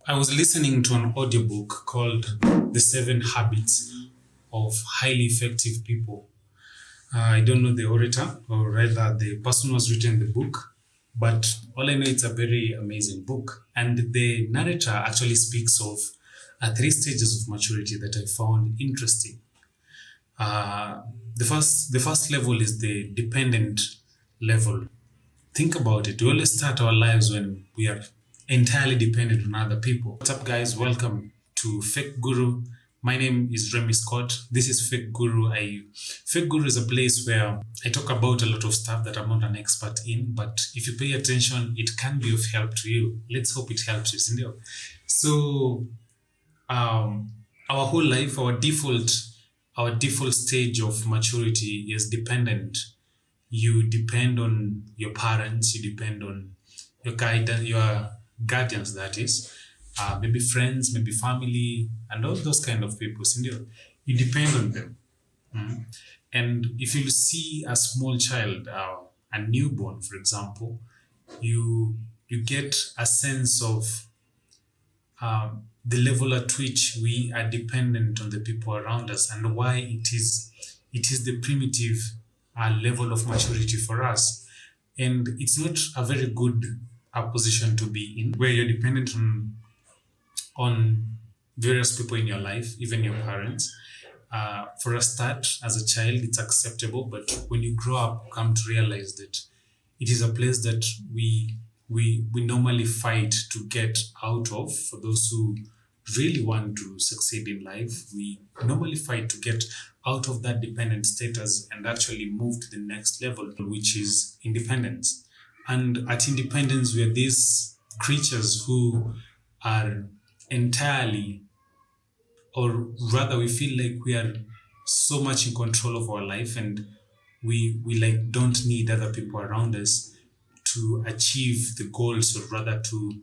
I was listening to an audiobook called The 7 Habits of Highly Effective People. I don't know the orator, or rather the person who has written the book, but all I know it's a very amazing book. And the narrator actually speaks of 3 stages of maturity that I found interesting. The first level is the dependent level. Think about it. We always start our lives when we are entirely dependent on other people. What's up, guys? Welcome to Fake Guru. My name is Remy Scott. This is Fake Guru. Fake Guru is a place where I talk about a lot of stuff that I'm not an expert in, but if you pay attention, it can be of help to you. Let's hope it helps you, Cindy. So, our whole life, our default stage of maturity is dependent. You depend on your parents. You depend on your guardians, that is, maybe friends, maybe family, and all those kind of people. You depend on them. And if you see a small child, a newborn, for example, you get a sense of the level at which we are dependent on the people around us, and why it is the primitive level of maturity for us. And it's not a very good position to be in, where you're dependent on various people in your life, even your parents. For a start, as a child, it's acceptable, but when you grow up, you come to realize that it is a place that we normally fight to get out of. For those who really want to succeed in life, we normally fight to get out of that dependent status and actually move to the next level, which is independence. And at independence, we are these creatures who are entirely, or rather we feel like we are so much in control of our life, and we don't need other people around us to achieve the goals, or rather to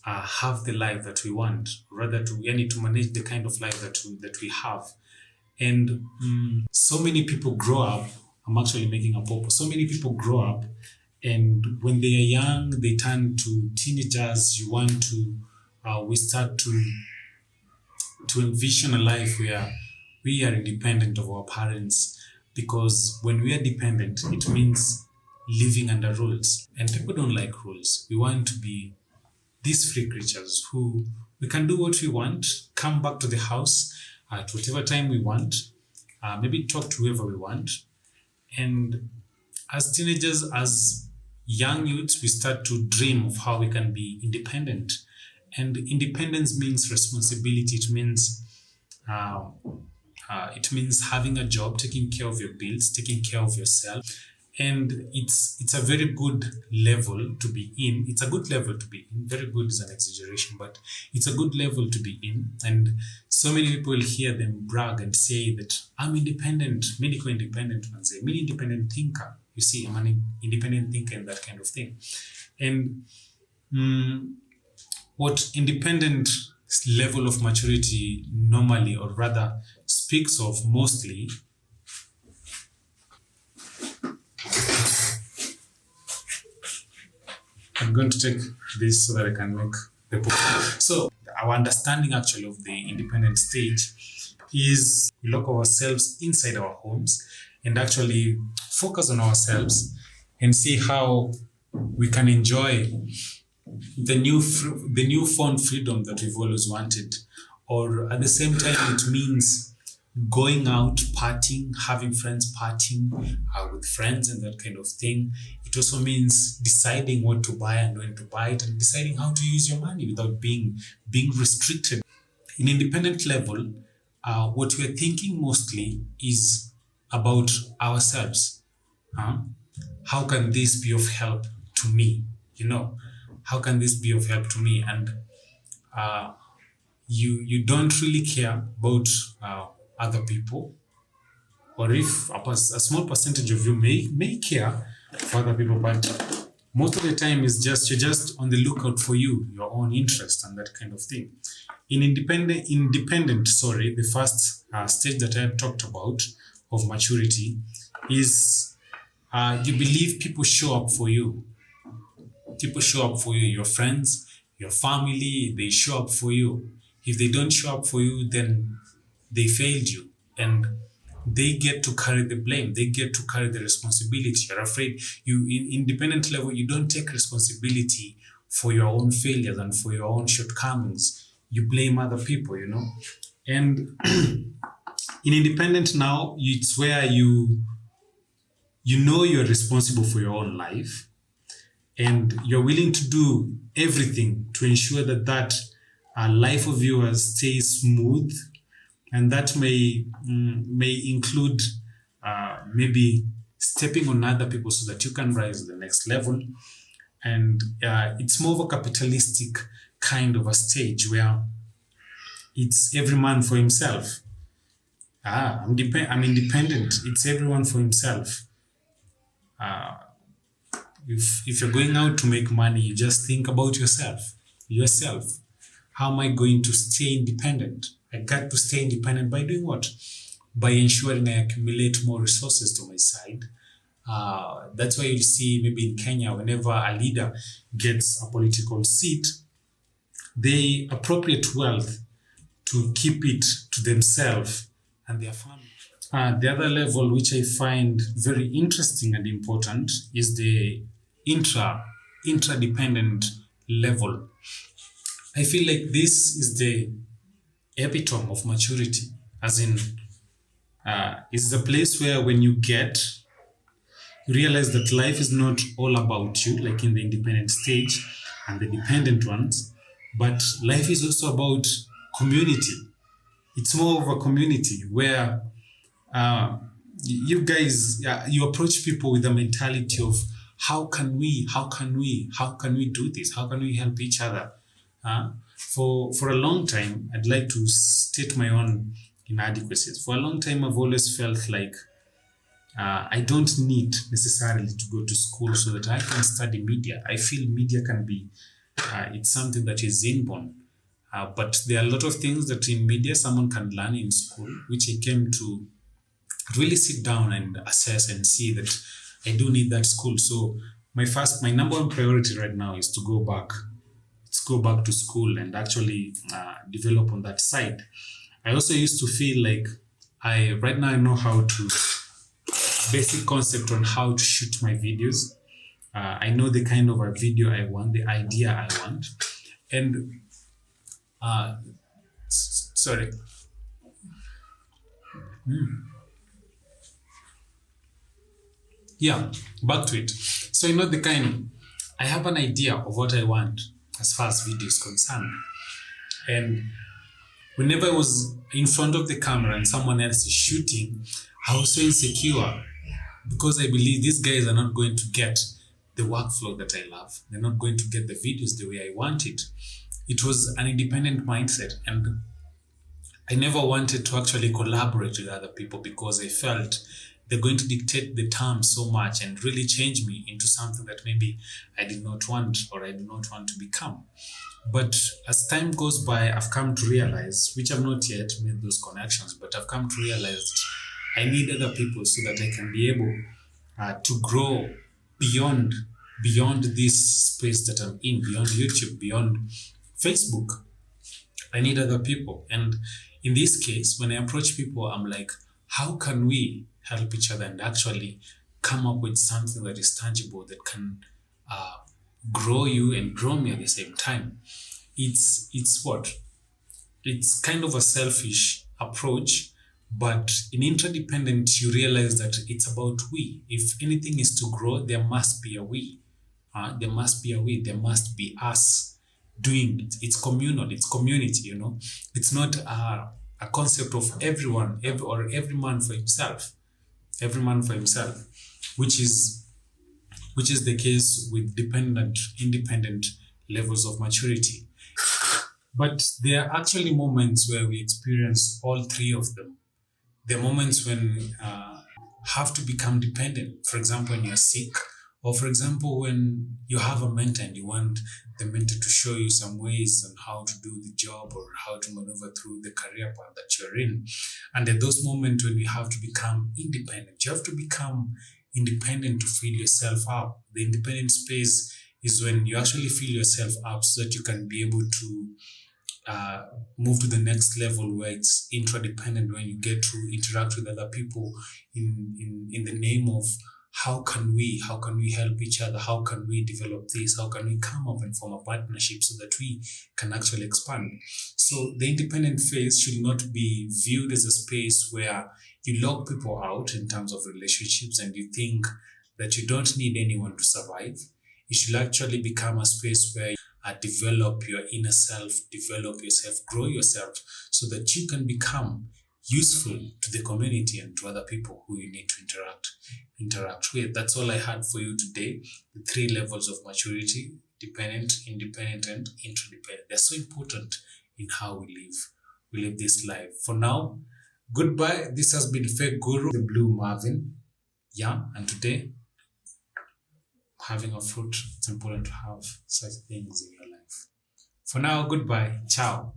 have the life that we want, rather to manage the kind of life that we have. And so many people grow up, I'm actually making a purpose, so many people grow up, and when they are young, they turn to teenagers. We start to envision a life where we are independent of our parents, because when we are dependent, it means living under rules. And people don't like rules. We want to be these free creatures who we can do what we want, come back to the house at whatever time we want, maybe talk to whoever we want. And as teenagers, as young youths, we start to dream of how we can be independent. And independence means responsibility. It means having a job, taking care of your bills, taking care of yourself. And it's a very good level to be in. It's a good level to be in. Very good is an exaggeration, but it's a good level to be in. And so many people hear them brag and say that I'm independent. Many independent ones say, many independent thinker. You see, I'm an independent thinker and that kind of thing. And what independent level of maturity normally, or rather speaks of mostly, I'm going to take this so that I can make the point. So our understanding actually of the independent stage is we lock ourselves inside our homes and actually focus on ourselves and see how we can enjoy the newfound freedom that we've always wanted. Or at the same time, it means going out, partying, having friends partying with friends and that kind of thing. It also means deciding what to buy and when to buy it, and deciding how to use your money without being restricted. In independent level, what we're thinking mostly is about ourselves. How can this be of help to me? How can this be of help to me? And you don't really care about other people, or if a small percentage of you may care for other people, but most of the time you're just on the lookout for your own interest and that kind of thing. In independent, the first stage that I have talked about of maturity is you believe people show up for you. People show up for you, your friends, your family, they show up for you. If they don't show up for you, then they failed you. And they get to carry the blame. They get to carry the responsibility. You're afraid you in independent level, you don't take responsibility for your own failures and for your own shortcomings. You blame other people, And in independent now, it's where you know you're responsible for your own life, and you're willing to do everything to ensure that life of yours stays smooth, and that may include maybe stepping on other people so that you can rise to the next level. And it's more of a capitalistic kind of a stage where it's every man for himself. I'm independent. It's everyone for himself. If you're going out to make money, you just think about yourself. How am I going to stay independent? I got to stay independent by doing what? By ensuring I accumulate more resources to my side. That's why you see maybe in Kenya, whenever a leader gets a political seat, they appropriate wealth to keep it to themselves and their family. The other level, which I find very interesting and important, is the intradependent level. I feel like this is the epitome of maturity, as in, it's the place where when you realize that life is not all about you, like in the independent stage and the dependent ones, but life is also about community. It's more of a community where you guys, you approach people with a mentality of how can we do this? How can we help each other? For a long time, I'd like to state my own inadequacies. For a long time, I've always felt like I don't need necessarily to go to school so that I can study media. I feel media can be, it's something that is inborn. But there are a lot of things that in media someone can learn in school, which I came to really sit down and assess and see that I do need that school. So my number one priority right now is to go back. Let's go back to school and actually develop on that side. I also used to feel like right now I know how to, basic concept on how to shoot my videos. I know the kind of a video I want, the idea I want. And sorry. Yeah, back to it. So I have an idea of what I want as far as video is concerned. And whenever I was in front of the camera and someone else is shooting, I was so insecure because I believe these guys are not going to get the workflow that I love. They're not going to get the videos the way I want it. It was an independent mindset, and I never wanted to actually collaborate with other people because I felt they're going to dictate the terms so much and really change me into something that maybe I did not want or I do not want to become. But as time goes by, I've come to realize, which I've not yet made those connections, but I've come to realize that I need other people so that I can be able to grow beyond this space that I'm in, beyond YouTube, beyond Facebook. I need other people. And in this case, when I approach people, I'm like, how can we help each other and actually come up with something that is tangible that can grow you and grow me at the same time? It's kind of a selfish approach, but in interdependent, you realize that it's about we. If anything is to grow, there must be a we. There must be a we. There must be us doing it. It's communal. It's community. It's not a concept of every man for himself. Every man for himself, which is the case with independent levels of maturity. But there are actually moments where we experience all three of them. There are moments when have to become dependent. For example, when you're sick, or for example, when you have a mentor and you want the mentor to show you some ways on how to do the job or how to maneuver through the career path that you're in. And at those moments when you have to become independent, you have to become independent to fill yourself up. The independent space is when you actually fill yourself up so that you can be able to move to the next level where it's interdependent, when you get to interact with other people in the name of how can we help each other, how can we develop this, how can we come up and form a partnership so that we can actually expand. So the independent phase should not be viewed as a space where you lock people out in terms of relationships and you think that you don't need anyone to survive. It should actually become a space where develop your inner self, develop yourself, grow yourself so that you can become useful to the community and to other people who you need to interact with. That's all I had for you today. The 3 levels of maturity: dependent, independent, and interdependent. They're so important in how we live this life. For now, goodbye. This has been Fake Guru, the Blue Marvin. Yeah, and today, having a fruit, it's important to have such things in your life. For now, goodbye. Ciao.